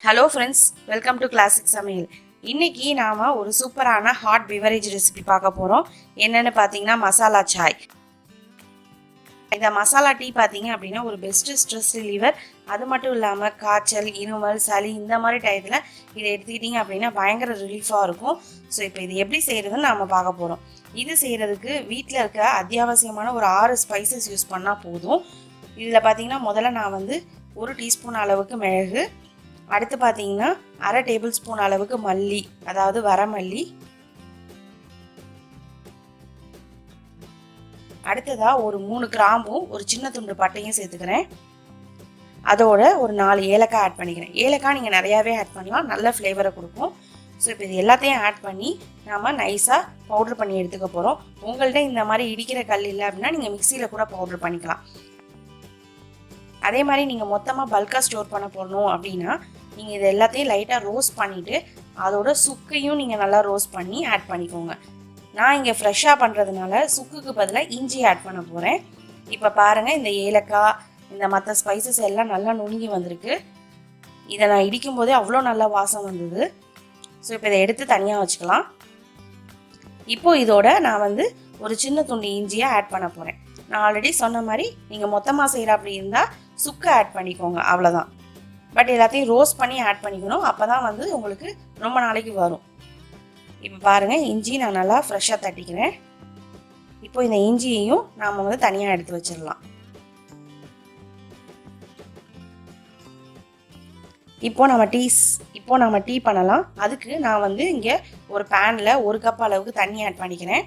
Hello friends, welcome to classic சமையல். இன்னைக்கு நாம் ஒரு சூப்பரான ஹாட் பிவரேஜ் ரெசிபி பார்க்க போகிறோம். என்னென்னு பார்த்தீங்கன்னா மசாலா சாய். இந்த மசாலா டீ பார்த்தீங்க அப்படின்னா ஒரு பெஸ்ட்டு ஸ்ட்ரெஸ் ரிலீவர். அது மட்டும் இல்லாமல் காய்ச்சல், இருமல், சளி இந்த மாதிரி டயத்தில் இதை எடுத்துக்கிட்டிங்க அப்படின்னா பயங்கர ரிலீஃபாக இருக்கும். ஸோ இப்போ இது எப்படி செய்கிறதுன்னு நாம் பார்க்க போகிறோம். இது செய்கிறதுக்கு வீட்டில் இருக்க அத்தியாவசியமான ஒரு 6 ஸ்பைசஸ் யூஸ் பண்ணால் போதும். இதில் பார்த்தீங்கன்னா முதல்ல நான் வந்து 1 டீஸ்பூன் அளவுக்கு மிளகு, அடுத்து பார்த்தீங்கன்னா 1/2 டேபிள் ஸ்பூன் அளவுக்கு மல்லி, அதாவது வரமல்லி, அடுத்ததா ஒரு 3 கிராம்பும் ஒரு சின்ன துண்டு பட்டையும் சேர்த்துக்கிறேன். அதோட ஒரு 4 ஏலக்காய் ஆட் பண்ணிக்கிறேன். ஏலக்காய் நீங்கள் நிறையாவே ஆட் பண்ணலாம், நல்ல ஃப்ளேவரை கொடுக்கும். ஸோ இப்போ இது எல்லாத்தையும் ஆட் பண்ணி நாம் நைஸாக பவுடர் பண்ணி எடுத்துக்க போகிறோம். உங்கள்கிட்ட இந்த மாதிரி இடிக்கிற கல் இல்லை அப்படின்னா நீங்கள் மிக்சியில் கூட பவுடர் பண்ணிக்கலாம். அதே மாதிரி நீங்கள் மொத்தமாக பல்காக ஸ்டோர் பண்ண போடணும் அப்படின்னா நீங்கள் இது எல்லாத்தையும் லைட்டாக ரோஸ்ட் பண்ணிவிட்டு அதோட சுக்கையும் நீங்கள் நல்லா ரோஸ்ட் பண்ணி ஆட் பண்ணிக்கோங்க. நான் இங்கே ஃப்ரெஷ்ஷாக பண்ணுறதுனால சுக்குக்கு பதிலாக இஞ்சி ஆட் பண்ண போகிறேன். இப்போ பாருங்கள், இந்த ஏலக்காய், இந்த மற்ற ஸ்பைசஸ் எல்லாம் நல்லா நுணுங்கி வந்திருக்கு. இதை நான் இடிக்கும் போதே அவ்வளோ நல்லா வாசம் வந்தது. ஸோ இப்போ இதை எடுத்து தனியாக வச்சுக்கலாம். இப்போது இதோட நான் வந்து ஒரு சின்ன துண்டு இஞ்சியை ஆட் பண்ண போகிறேன். நான் ஆல்ரெடி சொன்ன மாதிரி நீங்கள் மொத்தமாக செய்கிற அப்படி இருந்தால் சுக்கை ஆட் பண்ணிக்கோங்க, அவ்வளோதான். பட் எல்லாத்தையும் ரோஸ்ட் பண்ணி ஆட் பண்ணிக்கணும், அப்போ தான் வந்து உங்களுக்கு ரொம்ப நாளைக்கு வரும். இப்போ பாருங்கள், இஞ்சி நான் நல்லா ஃப்ரெஷ்ஷாக தட்டிக்கிறேன். இப்போ இந்த இஞ்சியையும் நாம் வந்து தனியாக எடுத்து வச்சிடலாம். இப்போ நம்ம டீ பண்ணலாம். அதுக்கு நான் வந்து இங்கே ஒரு பேனில் 1 கப் அளவுக்கு தண்ணி ஆட் பண்ணிக்கிறேன்.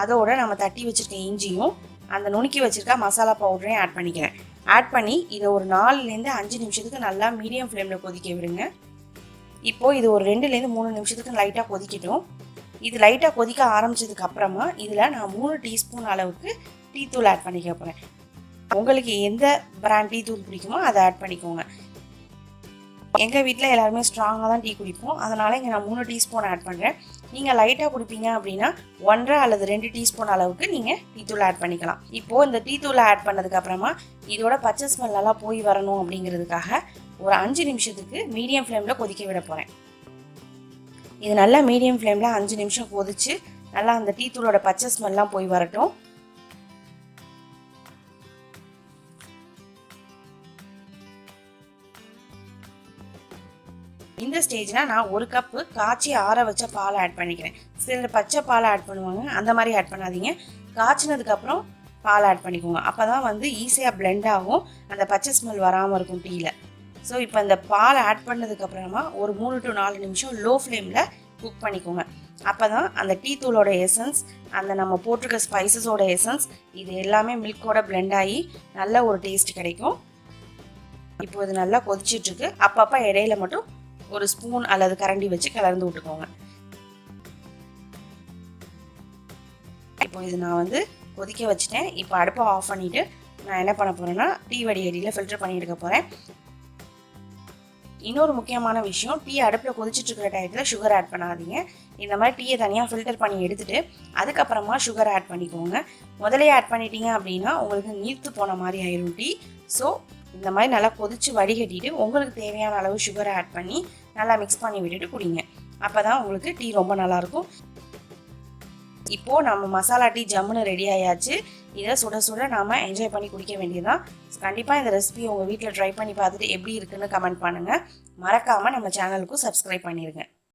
அதோட நம்ம தட்டி வச்சுருக்க இஞ்சியும் அந்த நுணுக்கி வச்சுருக்க மசாலா பவுடரையும் ஆட் பண்ணிக்கிறேன். ஆட் பண்ணி இதை ஒரு 4லேருந்து 5 நிமிஷத்துக்கு நல்லா மீடியம் ஃப்ளேமில் கொதிக்க விடுங்க. இப்போது இது ஒரு 2லேருந்து 3 நிமிஷத்துக்கு லைட்டாக கொதிக்கட்டும். இது லைட்டாக கொதிக்க ஆரம்பித்ததுக்கு அப்புறமா இதில் நான் 3 டீஸ்பூன் அளவுக்கு டீ தூள் ஆட் பண்ணிக்க போகிறேன். உங்களுக்கு எந்த பிராண்ட் டீ தூள் பிடிக்குமோ அதை ஆட் பண்ணிக்கோங்க. எங்கள் வீட்டில் எல்லாருமே ஸ்ட்ராங்காக தான் டீ குடிப்போம், அதனால் இங்கே நான் 3 டீஸ்பூன் ஆட் பண்ணுறேன். நீங்கள் லைட்டாக குடிப்பீங்க அப்படின்னா 1.5 அல்லது 2 டீஸ்பூன் அளவுக்கு நீங்கள் டீ தூள் ஆட் பண்ணிக்கலாம். இப்போது இந்த டீ தூளை ஆட் பண்ணதுக்கப்புறமா இதோட பச்சை ஸ்மெல் நல்லா போய் வரணும் அப்படிங்கிறதுக்காக ஒரு 5 நிமிஷத்துக்கு மீடியம் ஃப்ளேமில் கொதிக்க விட போகிறேன். இது நல்லா மீடியம் ஃப்ளேமில் 5 நிமிஷம் கொதிச்சு நல்லா அந்த டீ தூளோட பச்சை ஸ்மெல்லாம் போய் வரட்டும். இந்த ஸ்டேஜில் நான் 1 கப்பு காய்ச்சி ஆற வச்ச பால் ஆட் பண்ணிக்கிறேன். சிலர் பச்சை பால் ஆட் பண்ணுவாங்க, அந்த மாதிரி ஆட் பண்ணாதீங்க. காய்ச்சினதுக்கப்புறம் பால் ஆட் பண்ணிக்கோங்க, அப்போ தான் வந்து ஈஸியாக பிளெண்ட் ஆகும், அந்த பச்சை ஸ்மெல் வராமல் இருக்கும் டீயில். ஸோ இப்போ இந்த பால் ஆட் பண்ணதுக்கப்புறமா ஒரு 3 to 4 நிமிஷம் லோ ஃப்ளேமில் குக் பண்ணிக்கோங்க. அப்போ தான் அந்த டீ தூளோட எசன்ஸ், அந்த நம்ம போட்டிருக்க ஸ்பைசஸோட எசன்ஸ், இது எல்லாமே மில்கோட பிளெண்ட் ஆகி நல்ல ஒரு டேஸ்ட் கிடைக்கும். இப்போ இது நல்லா கொதிச்சிட்ருக்கு. அப்பப்போ இடையில மட்டும் ஒரு ஸ்பூன் அல்லது கரண்டி வச்சு கலந்து விட்டுக்கோங்க. இப்போ இது நான் வந்து கொதிக்க வச்சுட்டேன். இப்போ அடுப்பை ஆஃப் பண்ணிவிட்டு நான் என்ன பண்ண போகிறேன்னா டீ வடிகட்டியில் ஃபில்டர் பண்ணி எடுக்க போகிறேன். இன்னொரு முக்கியமான விஷயம், டீ அடுப்பில் கொதிச்சுட்டு இருக்கிற டயத்தில் சுகர் ஆட் பண்ணாதீங்க. இந்த மாதிரி டீயை தனியாக ஃபில்டர் பண்ணி எடுத்துகிட்டு அதுக்கப்புறமா சுகர் ஆட் பண்ணிக்கோங்க. முதலே ஆட் பண்ணிட்டீங்க அப்படின்னா உங்களுக்கு நீர்த்து போன மாதிரி ஆயிரும் டீ. ஸோ இந்த மாதிரி நல்லா கொதித்து வடிகட்டிட்டு உங்களுக்கு தேவையான அளவு சுகரை ஆட் பண்ணி நல்லா மிக்ஸ் பண்ணி விட்டுட்டு குடிங்க. அப்போ தான் உங்களுக்கு டீ ரொம்ப நல்லாயிருக்கும். இப்போது நம்ம மசாலா டீ ஜம்முன்னு ரெடி ஆயாச்சு. இதை சுட சுட நாம் என்ஜாய் பண்ணி குடிக்க வேண்டியதுதான். கண்டிப்பாக இந்த ரெசிபி உங்கள் வீட்டில் ட்ரை பண்ணி பார்த்துட்டு எப்படி இருக்குன்னு கமெண்ட் பண்ணுங்கள். மறக்காமல் நம்ம சேனலுக்கும் சப்ஸ்கிரைப் பண்ணிடுங்க.